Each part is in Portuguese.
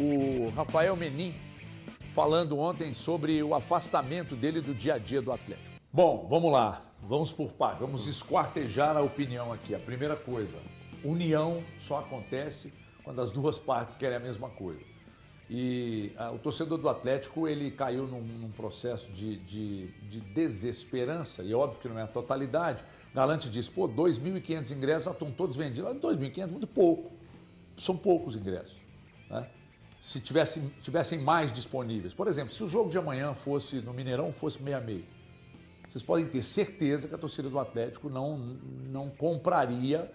o Rafael Menin falando ontem sobre o afastamento dele do dia a dia do Atlético. Bom, vamos lá, vamos por partes, vamos esquartejar a opinião aqui. A primeira coisa, união só acontece quando as duas partes querem a mesma coisa. E o torcedor do Atlético, ele caiu num processo de desesperança, e é óbvio que não é a totalidade. Galante disse, 2.500 ingressos, já estão todos vendidos. 2.500, muito pouco, são poucos ingressos, né? Se tivessem mais disponíveis. Por exemplo, se o jogo de amanhã fosse no Mineirão, fosse meia-meia, vocês podem ter certeza que a torcida do Atlético não compraria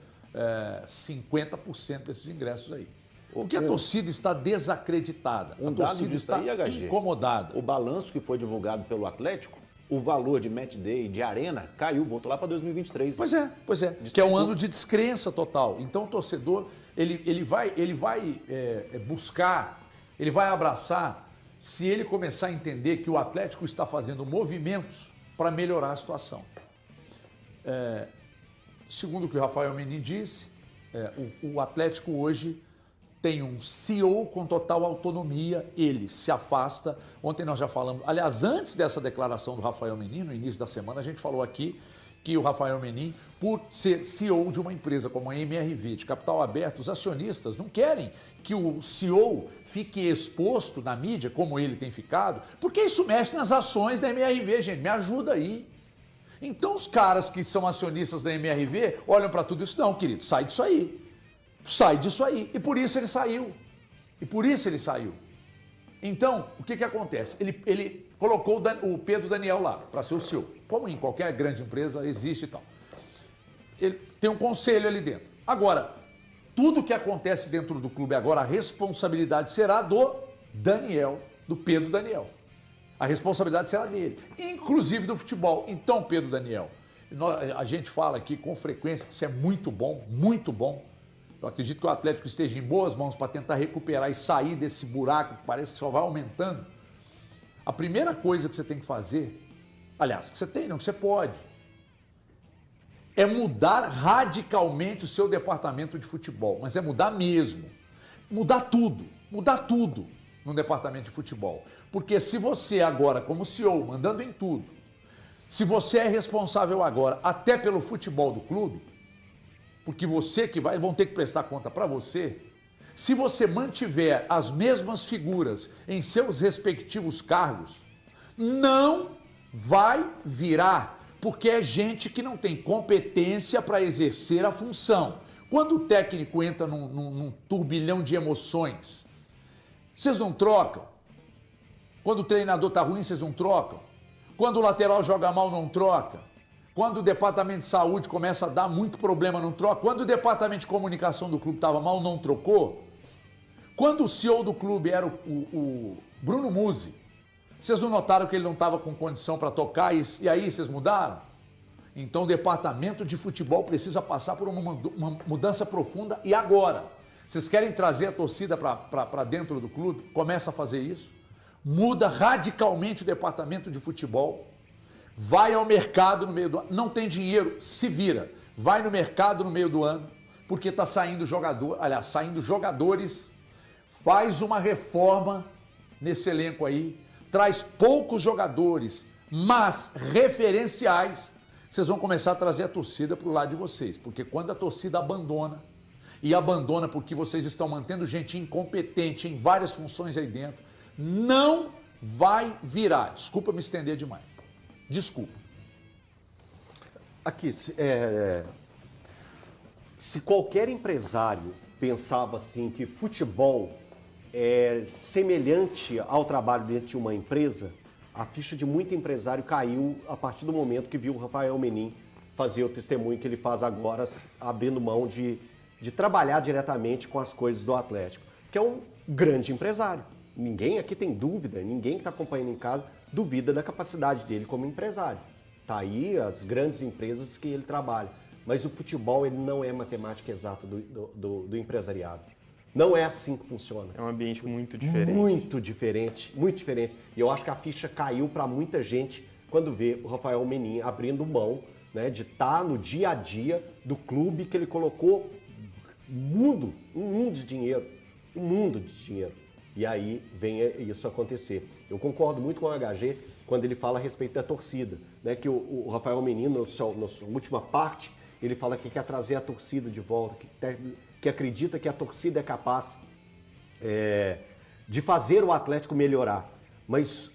50% desses ingressos aí. Porque a torcida está desacreditada, a torcida está incomodada. O balanço que foi divulgado pelo Atlético, o valor de match day, de arena, caiu, voltou lá para 2023. Pois é. Que é um ano de descrença total. Então o torcedor, ele vai buscar, ele vai abraçar, se ele começar a entender que o Atlético está fazendo movimentos para melhorar a situação. Segundo o que o Rafael Menin disse, o Atlético hoje tem um CEO com total autonomia, ele se afasta. Ontem nós já falamos, aliás, antes dessa declaração do Rafael Menin, no início da semana, a gente falou aqui que o Rafael Menin, por ser CEO de uma empresa como a MRV, de capital aberto, os acionistas não querem que o CEO fique exposto na mídia, como ele tem ficado, porque isso mexe nas ações da MRV, gente, me ajuda aí. Então os caras que são acionistas da MRV olham para tudo isso, não, querido, sai disso aí. Sai disso aí. E por isso ele saiu. Então, o que acontece? Ele colocou o Pedro Daniel lá para ser o CEO. Como em qualquer grande empresa existe e tal. Ele tem um conselho ali dentro. Agora, tudo que acontece dentro do clube agora, a responsabilidade será do Daniel, do Pedro Daniel. A responsabilidade será dele, inclusive do futebol. Então, Pedro Daniel, a gente fala aqui com frequência que isso é muito bom, muito bom. Eu acredito que o Atlético esteja em boas mãos para tentar recuperar e sair desse buraco que parece que só vai aumentando. A primeira coisa que você tem que fazer, aliás, que você pode, é mudar radicalmente o seu departamento de futebol, mas é mudar mesmo. Mudar tudo no departamento de futebol. Porque se você agora, como CEO, mandando em tudo, se você é responsável agora até pelo futebol do clube, porque você que vão ter que prestar conta para você, se você mantiver as mesmas figuras em seus respectivos cargos, não vai virar, porque é gente que não tem competência para exercer a função. Quando o técnico entra num turbilhão de emoções, vocês não trocam? Quando o treinador está ruim, vocês não trocam? Quando o lateral joga mal, não troca? Quando o departamento de saúde começa a dar muito problema, não troca? Quando o departamento de comunicação do clube estava mal, não trocou? Quando o CEO do clube era o Bruno Musi, vocês não notaram que ele não estava com condição para tocar e aí vocês mudaram? Então o departamento de futebol precisa passar por uma mudança profunda e agora. Vocês querem trazer a torcida para dentro do clube? Começa a fazer isso. Muda radicalmente o departamento de futebol. Vai ao mercado no meio do ano. Não tem dinheiro, se vira. Vai no mercado no meio do ano, porque está saindo jogadores. Faz uma reforma nesse elenco aí. Traz poucos jogadores, mas referenciais. Vocês vão começar a trazer a torcida para o lado de vocês. Porque quando a torcida abandona, e abandona porque vocês estão mantendo gente incompetente em várias funções aí dentro, não vai virar. Desculpa me estender demais. Desculpa. Aqui, se qualquer empresário pensava assim que futebol é semelhante ao trabalho dentro de uma empresa, a ficha de muito empresário caiu a partir do momento que viu o Rafael Menin fazer o testemunho que ele faz agora, abrindo mão de trabalhar diretamente com as coisas do Atlético, que é um grande empresário. Ninguém aqui tem dúvida, ninguém que está acompanhando em casa duvida da capacidade dele como empresário. Tá aí as grandes empresas que ele trabalha. Mas o futebol ele não é matemática exata do empresariado. Não é assim que funciona. É um ambiente muito diferente. Muito diferente, muito diferente. E eu acho que a ficha caiu para muita gente quando vê o Rafael Menin abrindo mão, né, de estar no dia a dia do clube que ele colocou um mundo de dinheiro. E aí vem isso acontecer. Eu concordo muito com o HG quando ele fala a respeito da torcida, né? Que o Rafael Menino, na sua última parte, ele fala que quer trazer a torcida de volta, que acredita que a torcida é capaz de fazer o Atlético melhorar. Mas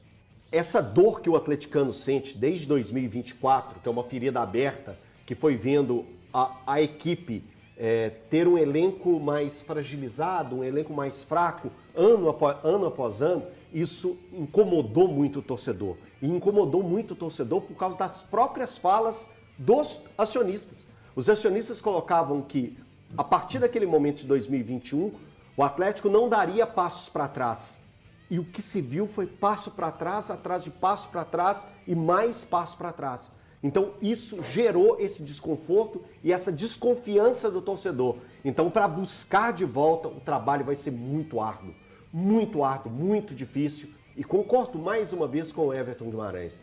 essa dor que o atleticano sente desde 2024, que é uma ferida aberta, que foi vendo a equipe ter um elenco mais fragilizado, um elenco mais fraco, ano após ano, isso incomodou muito o torcedor. E incomodou muito o torcedor por causa das próprias falas dos acionistas. Os acionistas colocavam que, a partir daquele momento de 2021, o Atlético não daria passos para trás. E o que se viu foi passo para trás, atrás de passo para trás e mais passo para trás. Então, isso gerou esse desconforto e essa desconfiança do torcedor. Então, para buscar de volta, o trabalho vai ser muito árduo, muito difícil. E concordo mais uma vez com o Everton Guimarães.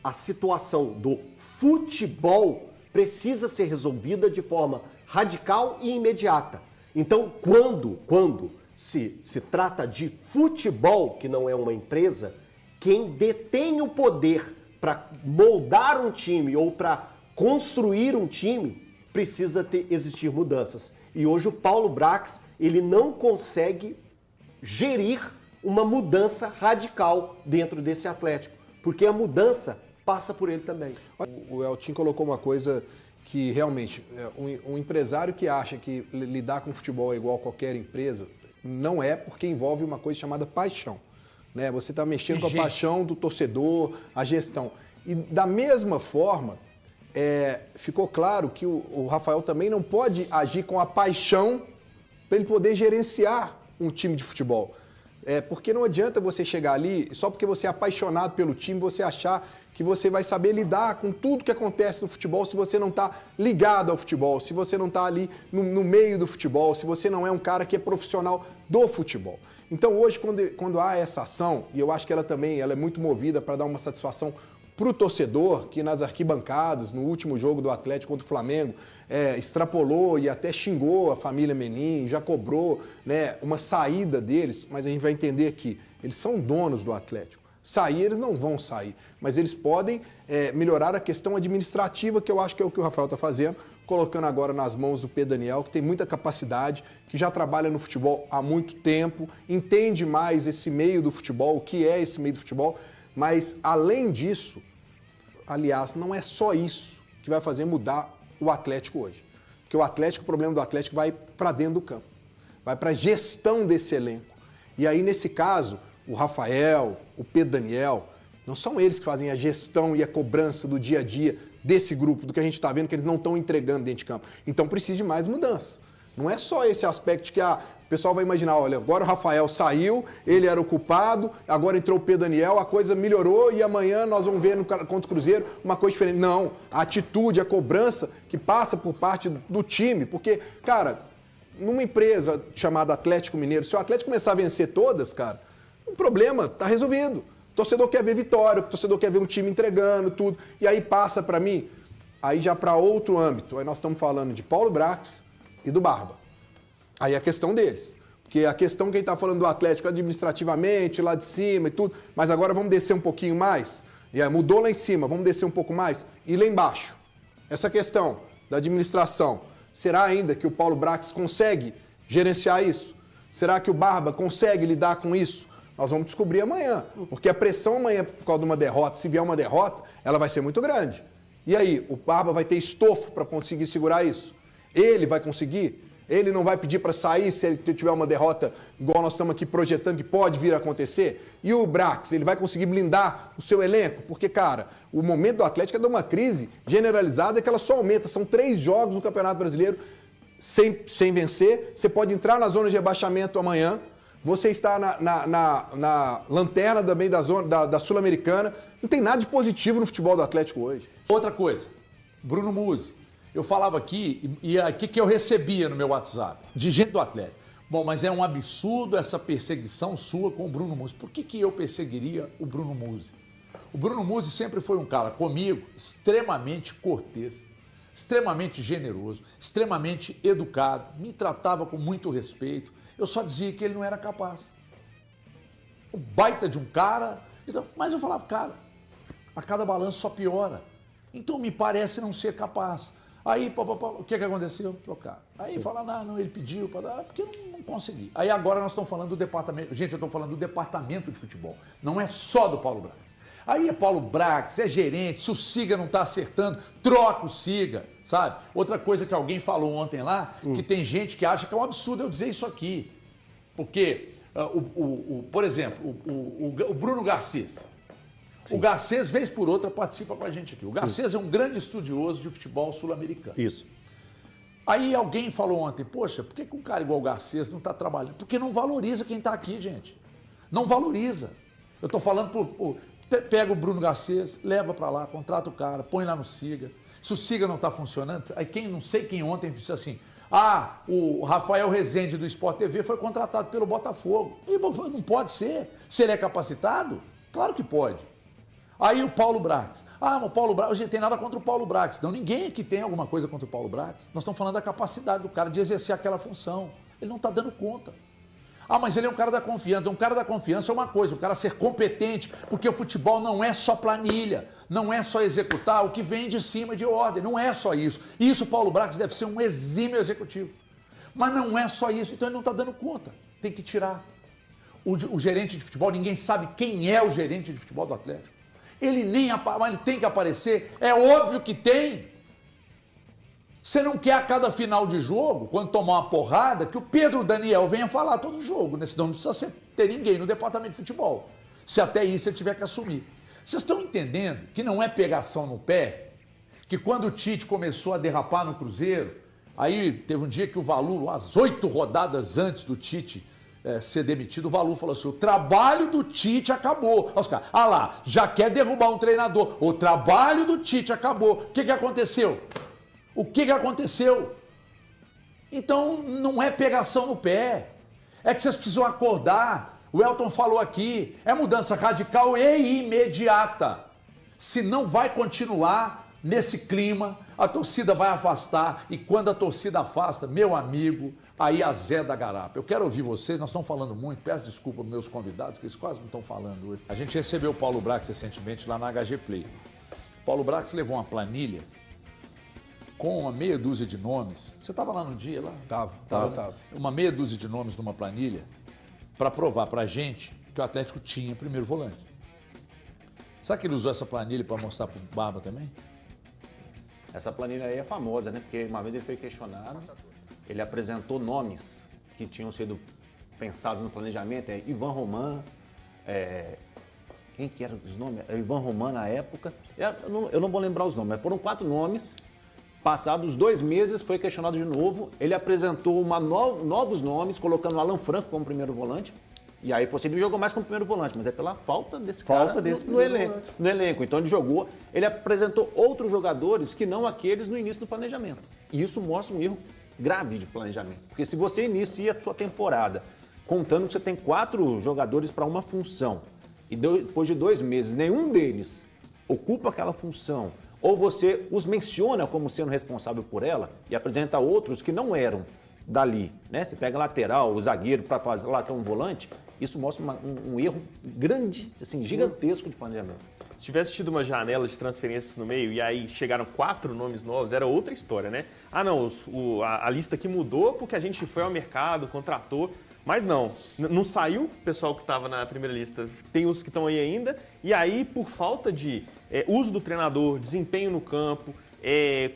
A situação do futebol precisa ser resolvida de forma radical e imediata. Então, quando se trata de futebol, que não é uma empresa, quem detém o poder para moldar um time ou para construir um time, precisa existir mudanças. E hoje o Paulo Brax, ele não consegue gerir uma mudança radical dentro desse Atlético, porque a mudança passa por ele também. O Eltim colocou uma coisa que realmente, um empresário que acha que lidar com futebol é igual a qualquer empresa, não é, porque envolve uma coisa chamada paixão. Né? Você está mexendo com a paixão do torcedor, a gestão. E da mesma forma, ficou claro que o Rafael também não pode agir com a paixão para ele poder gerenciar um time de futebol. Porque não adianta você chegar ali, só porque você é apaixonado pelo time, você achar que você vai saber lidar com tudo que acontece no futebol se você não está ligado ao futebol, se você não está ali no meio do futebol, se você não é um cara que é profissional do futebol. Então hoje, quando há essa ação, e eu acho que ela é muito movida para dar uma satisfação para o torcedor, que nas arquibancadas, no último jogo do Atlético contra o Flamengo, extrapolou e até xingou a família Menin, já cobrou, né, uma saída deles, mas a gente vai entender que eles são donos do Atlético. Sair, eles não vão sair, mas eles podem melhorar a questão administrativa, que eu acho que é o que o Rafael está fazendo, colocando agora nas mãos do Pedro Daniel, que tem muita capacidade, que já trabalha no futebol há muito tempo, entende mais esse meio do futebol, o que é esse meio do futebol, mas além disso, aliás, não é só isso que vai fazer mudar o Atlético hoje. Porque o problema do Atlético vai para dentro do campo, vai para a gestão desse elenco. E aí, nesse caso, o Rafael, o Pedro Daniel, não são eles que fazem a gestão e a cobrança do dia a dia desse grupo, do que a gente está vendo que eles não estão entregando dentro de campo. Então precisa de mais mudança. Não é só esse aspecto que o pessoal vai imaginar, olha, agora o Rafael saiu, ele era o culpado, agora entrou o Pedro Daniel, a coisa melhorou e amanhã nós vamos ver contra o Cruzeiro uma coisa diferente. Não, a atitude, a cobrança que passa por parte do time, porque, cara, numa empresa chamada Atlético Mineiro, se o Atlético começar a vencer todas, cara, o problema está resolvido. O torcedor quer ver vitória, o torcedor quer ver um time entregando tudo, e aí passa para mim, aí já para outro âmbito, aí nós estamos falando de Paulo Brax e do Barba. Aí a questão deles. Porque a questão quem está falando do Atlético administrativamente, lá de cima e tudo, mas agora vamos descer um pouquinho mais. E aí mudou lá em cima, vamos descer um pouco mais. E lá embaixo, essa questão da administração, será ainda que o Paulo Brax consegue gerenciar isso? Será que o Barba consegue lidar com isso? Nós vamos descobrir amanhã. Porque a pressão amanhã, por causa de uma derrota, se vier uma derrota, ela vai ser muito grande. E aí, o Barba vai ter estofo para conseguir segurar isso? Ele vai conseguir? Ele não vai pedir para sair se ele tiver uma derrota igual nós estamos aqui projetando que pode vir a acontecer? E o Brax, ele vai conseguir blindar o seu elenco? Porque, cara, o momento do Atlético é de uma crise generalizada que ela só aumenta. São 3 jogos no Campeonato Brasileiro sem vencer. Você pode entrar na zona de rebaixamento amanhã. Você está na lanterna também da Sul-Americana. Não tem nada de positivo no futebol do Atlético hoje. Outra coisa, Bruno Musi. Eu falava aqui, e aqui que eu recebia no meu WhatsApp, de gente do Atlético. Bom, mas é um absurdo essa perseguição sua com o Bruno Musi. Por que eu perseguiria o Bruno Musi? O Bruno Musi sempre foi um cara, comigo, extremamente cortês, extremamente generoso, extremamente educado, me tratava com muito respeito. Eu só dizia que ele não era capaz. um baita de um cara. Então, mas eu falava, cara, a cada balanço só piora. Então me parece não ser capaz. Aí, o que aconteceu? Trocar. Aí fala, não, ele pediu, porque eu não consegui. Aí agora nós estamos falando do departamento. Gente, eu estou falando do departamento de futebol. Não é só do Paulo Brax. Aí é Paulo Brax, é gerente, se o Siga não está acertando, troca o Siga, sabe? Outra coisa que alguém falou ontem lá, que tem gente que acha que é um absurdo eu dizer isso aqui. Porque, por exemplo, o Bruno Garcês. Sim. O Garcês, vez por outra, participa com a gente aqui. O Garcês é um grande estudioso de futebol sul-americano. Isso. Aí alguém falou ontem, poxa, por que um cara igual o Garcês não está trabalhando? Porque não valoriza quem está aqui, gente. Não valoriza. Eu estou falando pega o Bruno Garcês, leva para lá, contrata o cara, põe lá no Siga. Se o Siga não está funcionando, aí não sei quem ontem disse assim, o Rafael Rezende do Sport TV foi contratado pelo Botafogo. E não pode ser. Se ele é capacitado, claro que pode. Aí o Paulo Brax. Mas o Paulo Brax, a gente tem nada contra o Paulo Brax. Não, ninguém aqui tem alguma coisa contra o Paulo Brax. Nós estamos falando da capacidade do cara de exercer aquela função. Ele não está dando conta. Mas ele é um cara da confiança. Um cara da confiança é uma coisa, o cara ser competente, porque o futebol não é só planilha, não é só executar o que vem de cima de ordem, não é só isso. Isso o Paulo Brax deve ser um exímio executivo. Mas não é só isso, então ele não está dando conta. Tem que tirar. O gerente de futebol, ninguém sabe quem é o gerente de futebol do Atlético. Ele mas ele tem que aparecer, é óbvio que tem. Você não quer a cada final de jogo, quando tomar uma porrada, que o Pedro Daniel venha falar todo jogo, né? Senão não precisa ter ninguém no departamento de futebol. Se até isso ele tiver que assumir. Vocês estão entendendo que não é pegação no pé? Que quando o Tite começou a derrapar no Cruzeiro, aí teve um dia que o Valu, às 8 rodadas antes do Tite ser demitido, o Valu falou assim, o trabalho do Tite acabou. Os caras, lá, já quer derrubar um treinador, o trabalho do Tite acabou. O que aconteceu? O que aconteceu? Então, não é pegação no pé. É que vocês precisam acordar. O Elton falou aqui, é mudança radical e imediata. Se não vai continuar nesse clima, a torcida vai afastar. E quando a torcida afasta, meu amigo, aí azeda a garapa. Eu quero ouvir vocês, nós estamos falando muito, peço desculpa aos meus convidados, que eles quase não estão falando hoje. A gente recebeu o Paulo Brax recentemente lá na HG Play. O Paulo Brax levou uma planilha com uma meia dúzia de nomes. Você estava lá no dia? Lá? Tava. Uma meia dúzia de nomes numa planilha para provar para a gente que o Atlético tinha primeiro volante. Sabe que ele usou essa planilha para mostrar para o Barba também? Essa planilha aí é famosa, né? Porque uma vez ele foi questionado, ele apresentou nomes que tinham sido pensados no planejamento, Ivan Roman, quem que eram os nomes? Ivan Roman na época, eu não vou lembrar os nomes, mas foram 4 nomes. Passados 2 meses, foi questionado de novo, ele apresentou novos nomes, colocando o Alan Franco como primeiro volante, e aí ele jogou mais como primeiro volante, mas é pela falta desse cara no elenco. Então ele apresentou outros jogadores que não aqueles no início do planejamento. E isso mostra um erro grave de planejamento, porque se você inicia a sua temporada contando que você tem 4 jogadores para uma função, e depois de 2 meses nenhum deles ocupa aquela função, ou você os menciona como sendo responsável por ela e apresenta outros que não eram dali, né? Você pega lateral, o zagueiro para fazer lá um volante, isso mostra um erro grande, assim, gigantesco de planejamento. Se tivesse tido uma janela de transferências no meio e aí chegaram 4 nomes novos, era outra história, né? A lista aqui mudou porque a gente foi ao mercado, contratou, mas não saiu o pessoal que estava na primeira lista, tem os que estão aí ainda, e aí por falta de uso do treinador, desempenho no campo,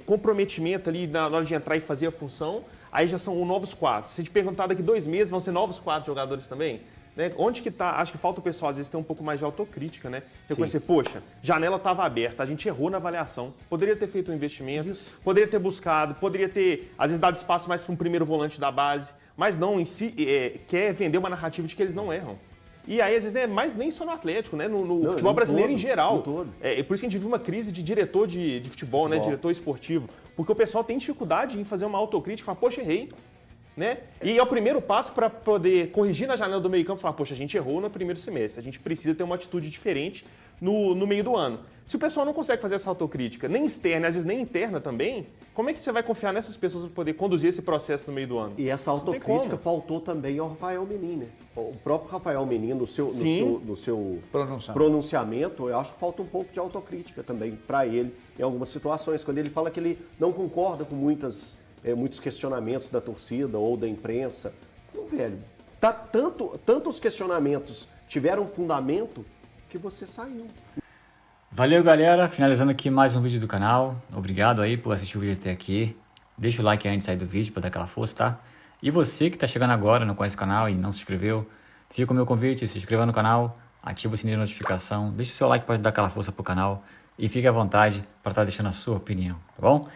comprometimento ali na hora de entrar e fazer a função, aí já são novos 4. Se te perguntar daqui 2 meses, vão ser novos 4 jogadores também? Né? Onde que tá? Acho que falta o pessoal, às vezes, ter um pouco mais de autocrítica, né? Reconhecer, poxa, janela estava aberta, a gente errou na avaliação, poderia ter feito um investimento, poderia ter buscado, poderia ter, às vezes, dado espaço mais para um primeiro volante da base, mas não, em si, quer vender uma narrativa de que eles não erram. E aí, às vezes, mais nem só no Atlético, né? No futebol brasileiro em geral. Por isso que a gente vive uma crise de diretor de futebol, né? Diretor esportivo. Porque o pessoal tem dificuldade em fazer uma autocrítica e falar, poxa, errei. Né? E é o primeiro passo para poder corrigir na janela do meio campo e falar, poxa, a gente errou no primeiro semestre, a gente precisa ter uma atitude diferente no meio do ano. Se o pessoal não consegue fazer essa autocrítica, nem externa, às vezes nem interna também, como é que você vai confiar nessas pessoas para poder conduzir esse processo no meio do ano? E essa Não tem autocrítica como. faltou também ao Rafael Menin, né? O próprio Rafael Menin, no seu pronunciamento, eu acho que falta um pouco de autocrítica também para ele em algumas situações. Quando ele fala que ele não concorda com muitos questionamentos da torcida ou da imprensa. Não, velho, tantos questionamentos tiveram fundamento que você saiu. Valeu, galera. Finalizando aqui mais um vídeo do canal. Obrigado aí por assistir o vídeo até aqui. Deixa o like antes de sair do vídeo para dar aquela força, tá? E você que está chegando agora, não conhece o canal e não se inscreveu, fica o meu convite, se inscreva no canal, ativa o sininho de notificação, deixa o seu like para dar aquela força pro canal e fique à vontade para estar deixando a sua opinião, tá bom?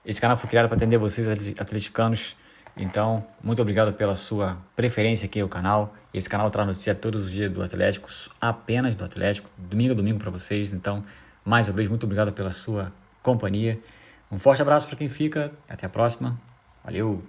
Esse canal foi criado para atender vocês, atleticanos. Então, muito obrigado pela sua preferência aqui ao canal. Esse canal traz notícia todos os dias do Atlético, apenas do Atlético, domingo a domingo para vocês. Então, mais uma vez, muito obrigado pela sua companhia. Um forte abraço para quem fica. Até a próxima. Valeu!